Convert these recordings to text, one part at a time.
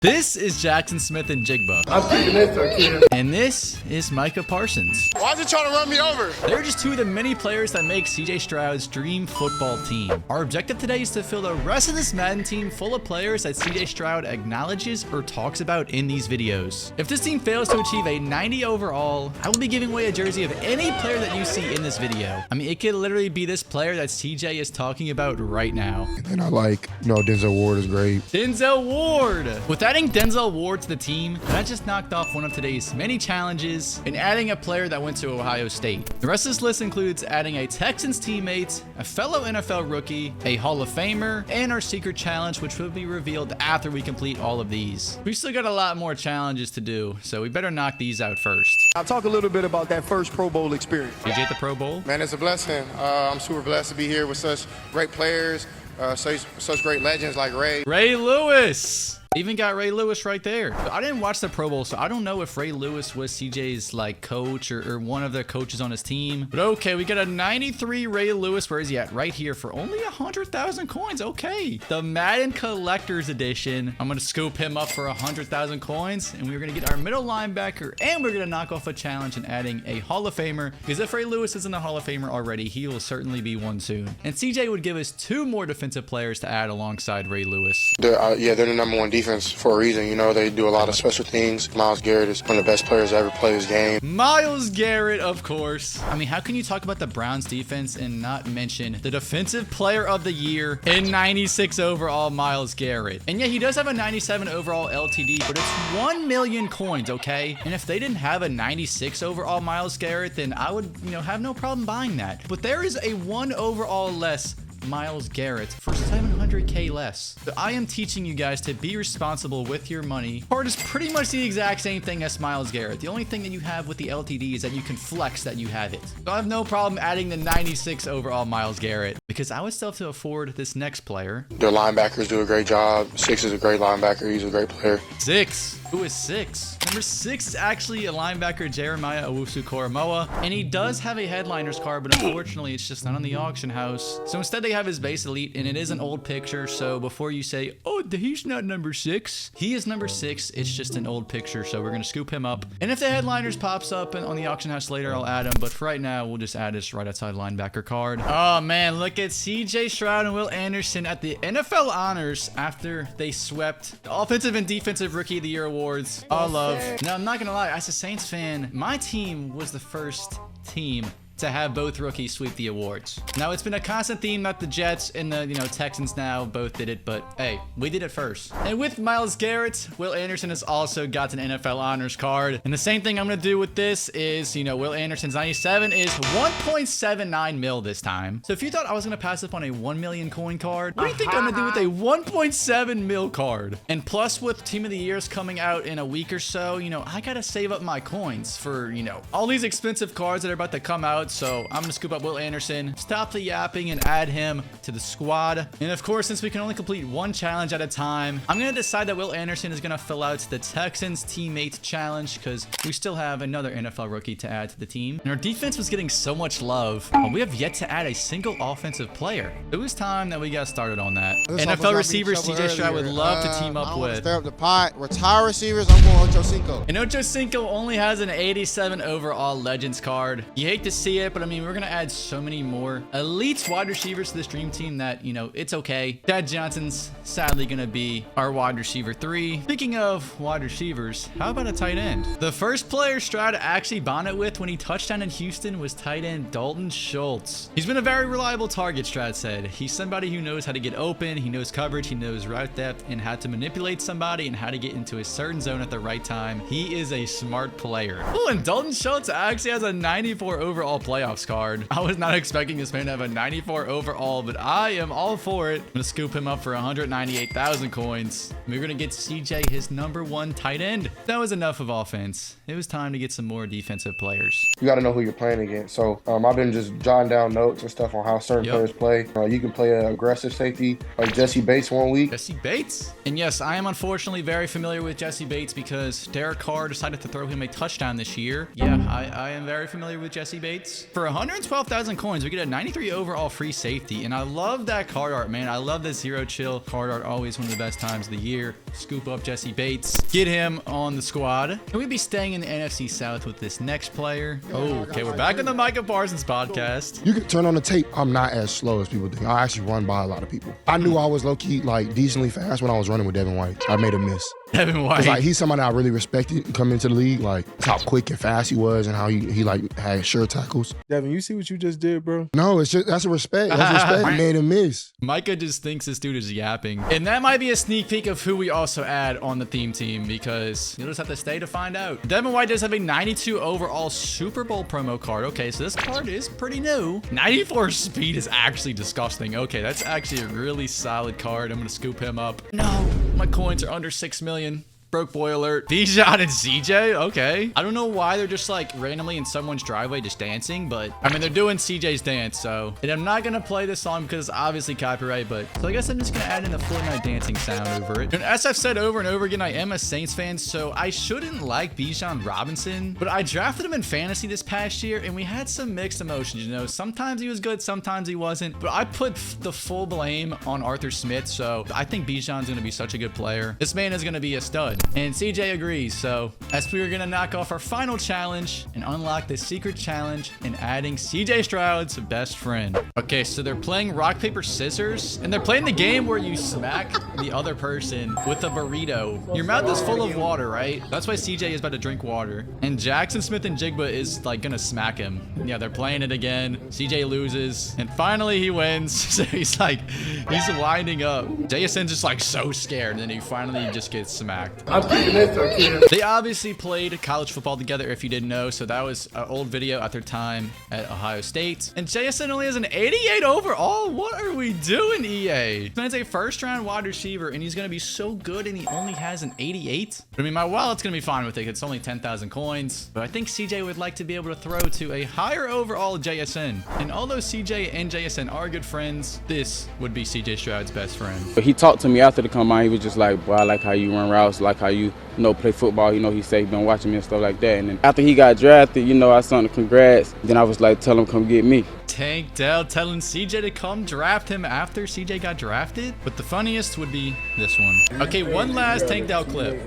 This is Jackson Smith and Jigba. I'm taking this to a kid. And this is Micah Parsons. Why is he trying to run me over? They're just two of the many players that make CJ Stroud's dream football team. Our objective today is to fill the rest of this Madden team full of players that CJ Stroud acknowledges or talks about in these videos. If this team fails to achieve a 90 overall, I will be giving away a jersey of any player that you see in this video. I mean, it could literally be this player that CJ is talking about right now. And then I like, Denzel Ward is great. Denzel Ward. With adding Denzel Ward to the team, that just knocked off one of today's many challenges and adding a player that went to Ohio State. The rest of this list includes adding a Texans teammate, a fellow NFL rookie, a Hall of Famer, and our secret challenge, which will be revealed after we complete all of these. We still got a lot more challenges to do, so we better knock these out first. I'll talk a little bit about that first Pro Bowl experience. Did you get the Pro Bowl? Man, it's a blessing. I'm super blessed to be here with such great players, such great legends like Ray. Ray Lewis. Even got Ray Lewis right there. I didn't watch the Pro Bowl, so I don't know if Ray Lewis was CJ's coach or one of the coaches on his team. But okay, we got a 93 Ray Lewis. Where is he at? Right here for only 100,000 coins. Okay. The Madden Collector's Edition. I'm going to scoop him up for 100,000 coins. And we're going to get our middle linebacker. And we're going to knock off a challenge and adding a Hall of Famer. Because if Ray Lewis isn't a Hall of Famer already, he will certainly be one soon. And CJ would give us two more defensive players to add alongside Ray Lewis. They're the number one defense for a reason. They do a lot of special things. Myles Garrett is one of the best players to ever play this game. Myles Garrett, of course. I mean, how can you talk about the Browns defense and not mention the defensive player of the year in 96 overall Myles Garrett? And yeah, he does have a 97 overall LTD, but it's 1 million coins, okay? And if they didn't have a 96 overall Myles Garrett, then I would, have no problem buying that. But there is a 1 overall less Myles Garrett for 700k less. So I am teaching you guys to be responsible with your money. Card is pretty much the exact same thing as Myles Garrett. The only thing that you have with the LTD is that you can flex that you have it. So I have no problem adding the 96 overall Myles Garrett because I would still have to afford this next player. Their linebackers do a great job. 6 is a great linebacker. He's a great player. 6. Who is 6? Number 6 is actually a linebacker, Jeremiah Owusu-Koramoah, and he does have a headliner's card, but unfortunately it's just not on the auction house. So instead they have his base elite, and it is an old picture, so before you say, oh, he's not number 6, he is number 6, it's just an old picture, so we're gonna scoop him up. And if the headliners pops up on the auction house later, I'll add him, but for right now, we'll just add this right outside linebacker card. Oh man, look at CJ Stroud and Will Anderson at the NFL honors after they swept the Offensive and Defensive Rookie of the Year awards. All love. Now, I'm not gonna lie, as a Saints fan, my team was the first team to have both rookies sweep the awards. Now, it's been a constant theme that the Jets and the Texans now both did it, but hey, we did it first. And with Myles Garrett, Will Anderson has also got an NFL honors card. And the same thing I'm gonna do with this is, Will Anderson's 97 is 1.79 mil this time. So if you thought I was gonna pass up on a 1 million coin card, what do you think I'm gonna do with a 1.7 mil card? And plus with Team of the Years coming out in a week or so, I gotta save up my coins for, all these expensive cards that are about to come out. So I'm gonna scoop up Will Anderson, stop the yapping, and add him to the squad. And of course, since we can only complete one challenge at a time, I'm gonna decide that Will Anderson is gonna fill out the Texans teammate challenge because we still have another NFL rookie to add to the team. And our defense was getting so much love, but we have yet to add a single offensive player. It was time that we got started on that. NFL receivers CJ Stroud would love to team up with. Stir up the pot. Retire receivers. I'm going Ocho Cinco. And Ocho Cinco only has an 87 overall Legends card. You hate to see it, but I mean, we're gonna add so many more elite wide receivers to this dream team that it's okay. Dad Johnson's sadly gonna be our wide receiver 3. Speaking of wide receivers, how about a tight end? The first player Stroud actually bonded with when he touched down in Houston was tight end Dalton Schultz. He's been a very reliable target, Stroud said. He's somebody who knows how to get open, he knows coverage, he knows route depth, and how to manipulate somebody and how to get into a certain zone at the right time. He is a smart player. Oh, and Dalton Schultz actually has a 94 overall playoffs card. I was not expecting this man to have a 94 overall, but I am all for it. I'm gonna scoop him up for 198,000 coins. We're gonna get CJ his number 1 tight end. That was enough of offense. It was time to get some more defensive players. You got to know who you're playing against. So I've been just jotting down notes and stuff on how certain players play. You can play an aggressive safety like Jesse Bates one week. Jesse Bates? And yes, I am unfortunately very familiar with Jesse Bates because Derek Carr decided to throw him a touchdown this year. Yeah, I am very familiar with Jesse Bates. Bates. For 112,000 coins, we get a 93 overall free safety. And I love that card art, man. I love the Zero Chill card art. Always one of the best times of the year. Scoop up Jesse Bates. Get him on the squad. And we'll be staying in the NFC South with this next player. Oh, okay. We're back on the Micah Parsons podcast. You can turn on the tape. I'm not as slow as people think. I actually run by a lot of people. I knew I was low-key, like, decently fast when I was running with Devin White. I made a miss. Devin White. Like, he's somebody I really respected coming into the league. Like, how quick and fast he was and how he like, had sure tackles. Devin, you see what you just did, bro? No, it's just, that's a respect. That's respect. I made a miss. Micah just thinks this dude is yapping. And that might be a sneak peek of who we also add on the theme team because you'll just have to stay to find out. Devin White does have a 92 overall Super Bowl promo card. Okay, so this card is pretty new. 94 speed is actually disgusting. Okay, that's actually a really solid card. I'm going to scoop him up. No, my coins are under 6 million. Broke boy alert. Bijan and CJ? Okay. I don't know why they're just like randomly in someone's driveway just dancing, but I mean, they're doing CJ's dance, so. And I'm not gonna play this song because it's obviously copyright, but so I guess I'm just gonna add in the Fortnite dancing sound over it. And as I've said over and over again, I am a Saints fan, so I shouldn't like Bijan Robinson, but I drafted him in fantasy this past year and we had some mixed emotions, you know. Sometimes he was good, sometimes he wasn't, but I put the full blame on Arthur Smith, so I think Bijan's gonna be such a good player. This man is gonna be a stud. And CJ agrees, so as we are gonna knock off our final challenge and unlock the secret challenge and adding CJ Stroud's best friend. Okay, so they're playing rock, paper, scissors, and they're playing the game where you smack the other person with a burrito. Your mouth is full of water, right? That's why CJ is about to drink water. And Jackson Smith and Jigba is like gonna smack him. Yeah, they're playing it again. CJ loses, and finally he wins. So he's winding up. JSN's just like so scared, and then he finally just gets smacked. They obviously played college football together, if you didn't know, so that was an old video at their time at Ohio State. And JSN only has an 88 overall. What are we doing, EA? This man's a first-round wide receiver, and he's going to be so good, and he only has an 88. But I mean, my wallet's going to be fine with it. It's only 10,000 coins. But I think CJ would like to be able to throw to a higher overall JSN. And although CJ and JSN are good friends, this would be CJ Stroud's best friend. But he talked to me after the combine. He was just like, boy, I like how you run routes, like how you play football. He said he been watching me and stuff like that. And then after he got drafted, I sent him congrats. Then I was like, tell him come get me. Tank Dell telling CJ to come draft him after CJ got drafted. But the funniest would be this one. Okay, one last Tank Dell clip.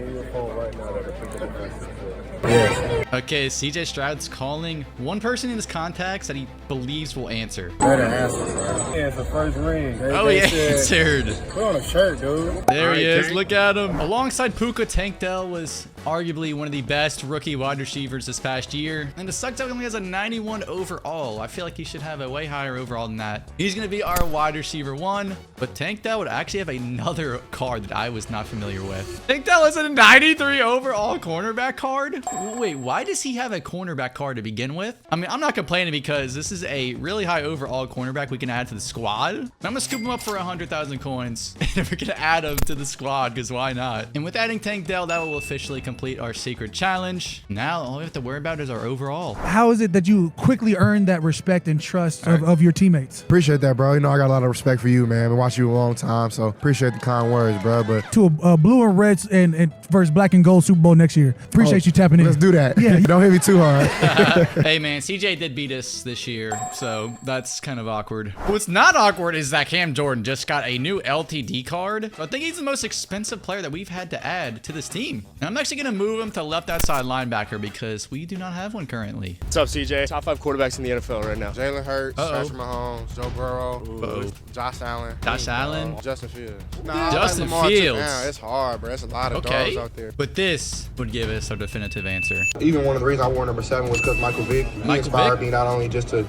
Okay, CJ Stroud's calling one person in his contacts that he believes will answer. Yeah, it's the first ring. Oh, he answered. Put on a shirt, dude. There he is. Look at him. Alongside Puka, Tank Dell was arguably one of the best rookie wide receivers this past year. And it sucks that he only has a 91 overall. I feel like he should have a way higher overall than that. He's going to be our wide receiver 1, but Tank Dell would actually have another card that I was not familiar with. Tank Dell has a 93 overall cornerback card. Wait, why does he have a cornerback card to begin with? I mean, I'm not complaining because this is a really high overall cornerback we can add to the squad. I'm going to scoop him up for 100,000 coins. And we're going to add him to the squad because why not? And with adding Tank Dell, that will officially complete our secret challenge. Now, all we have to worry about is our overall. How is it that you quickly earned that respect and trust of your teammates? Appreciate that, bro. I got a lot of respect for you, man. Been watching you a long time, so appreciate the kind words, bro. But to a blue and reds and versus black and gold Super Bowl next year. Appreciate you tapping in. Let's do that. Yeah. Don't hit me too hard. Hey, man, CJ did beat us this year, so that's kind of awkward. What's not awkward is that Cam Jordan just got a new LTD card. I think he's the most expensive player that we've had to add to this team. And I'm actually going to move him to left outside linebacker because we do not have one currently. What's up, CJ? Top 5 quarterbacks in the NFL right now. Jalen Hurts, Patrick Mahomes, Joe Burrow, Josh Allen. Josh Allen? Justin Fields. Justin Fields. It's hard, bro. It's a lot of dogs out there. But this would give us a definitive answer. Even one of the reasons I wore number 7 was because Michael Vick. He inspired me not only just to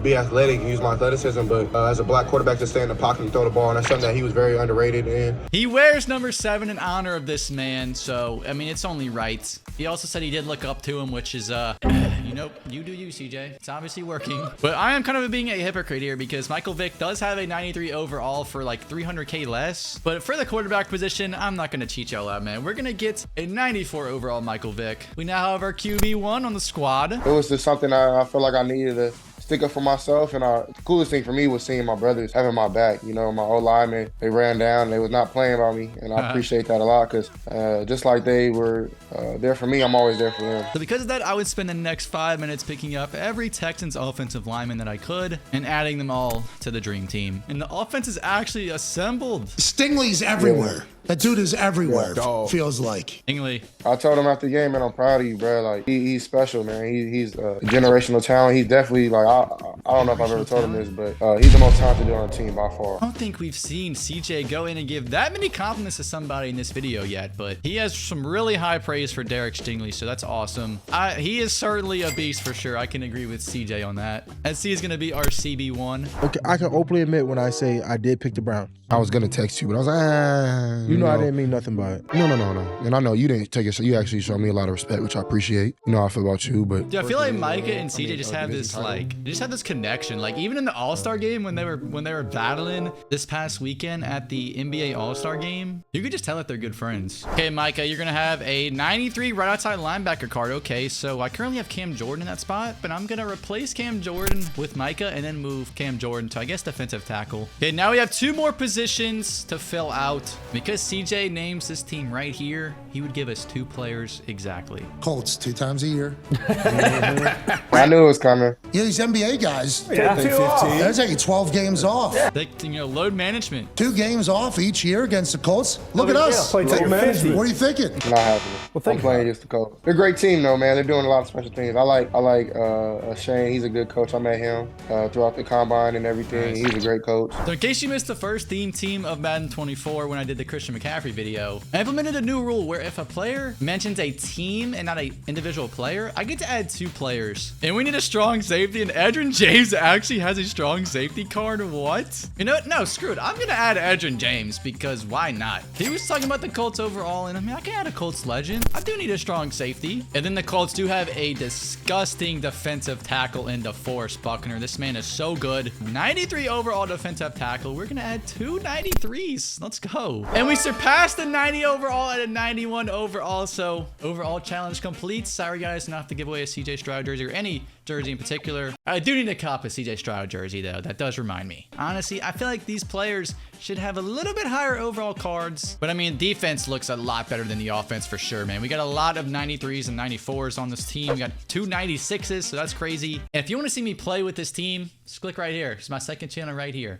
be athletic and use my athleticism, but as a black quarterback to stay in the pocket and throw the ball. And that's something that he was very underrated in. He wears number 7 in honor of this man, so, I mean, it's only right. He also said he did look up to him, which is, you do you, CJ. It's obviously working. But I am kind of being a hypocrite here because Michael Vick does have a 93 overall for like 300K less. But for the quarterback position, I'm not going to cheat y'all out, man. We're going to get a 94 overall Michael Vick. We now have our QB1 on the squad. It was just something I feel like I needed to stick up for myself. And the coolest thing for me was seeing my brothers having my back. You know, my old linemen, they ran down. They was not playing about me. And I appreciate that a lot because just like they were there for me, I'm always there for them. So because of that, I would spend the next 5 minutes picking up every Texans offensive lineman that I could and adding them all to the dream team. And the offense is actually assembled. Stingley's everywhere. That dude is everywhere, feels like. Stingley. I told him after the game, man, I'm proud of you, bro. Like, he's special, man. He's a generational talent. He's definitely, like, I don't know if I've ever told him this, but he's the most talented dude on the team by far. I don't think we've seen CJ go in and give that many compliments to somebody in this video yet, but he has some really high praise for Derek Stingley, so that's awesome. He is certainly a beast for sure. I can agree with CJ on that. SC is going to be our CB1. Okay, I can openly admit when I say I did pick the Browns. I was going to text you, but I was like, You know I didn't mean nothing by it. No. And I know you didn't take it, so you actually showed me a lot of respect, which I appreciate. You know how I feel about you, but... Dude, I feel like Micah and CJ just have this, like, they just have this connection. Like, even in the All-Star game when they were battling this past weekend at the NBA All-Star game, you could just tell that they're good friends. Okay, Micah, you're going to have a 93 right outside linebacker card. Okay, so I currently have Cam Jordan in that spot, but I'm going to replace Cam Jordan with Micah and then move Cam Jordan to, I guess, defensive tackle. Okay, now we have 2 more positions to fill out. Because CJ names this team right here, he would give us 2 players exactly. Colts 2 times a year. I knew it was coming. Yeah, these NBA guys. Yeah, 15. They're taking 12 games off. Like, you know, load management. 2 games off each year against the Colts. Look at us. Play What load management. are you thinking? Not happening. I'm playing against the Colts. They're a great team, though, man. They're doing a lot of special things. I like Shane. He's a good coach. I met him throughout the combine and everything. Nice. He's a great coach. So in case you missed the first team of Madden 24 when I did the Christian McCaffrey video, I implemented a new rule where if a player mentions a team and not an individual player, I get to add 2 players. And we need a strong safety, and Edgerrin James actually has a strong safety card. What? You know what? No, screw it. I'm going to add Edgerrin James because why not? He was talking about the Colts overall, and I mean, I can add a Colts legend. I do need a strong safety. And then the Colts do have a disgusting defensive tackle in DeForest Buckner. This man is so good. 93 overall defensive tackle. We're going to add 2 93s. Let's go. And we surpassed the 90 overall and a 91 overall. So overall challenge complete. Sorry guys, not to give away a CJ Stroud jersey or any jersey in particular. I do need to cop a CJ Stroud jersey though. That does remind me. Honestly, I feel like these players should have a little bit higher overall cards. But I mean, defense looks a lot better than the offense for sure, man. We got a lot of 93s and 94s on this team. We got 2 96s, so that's crazy. And if you want to see me play with this team, just click right here. It's my second channel right here.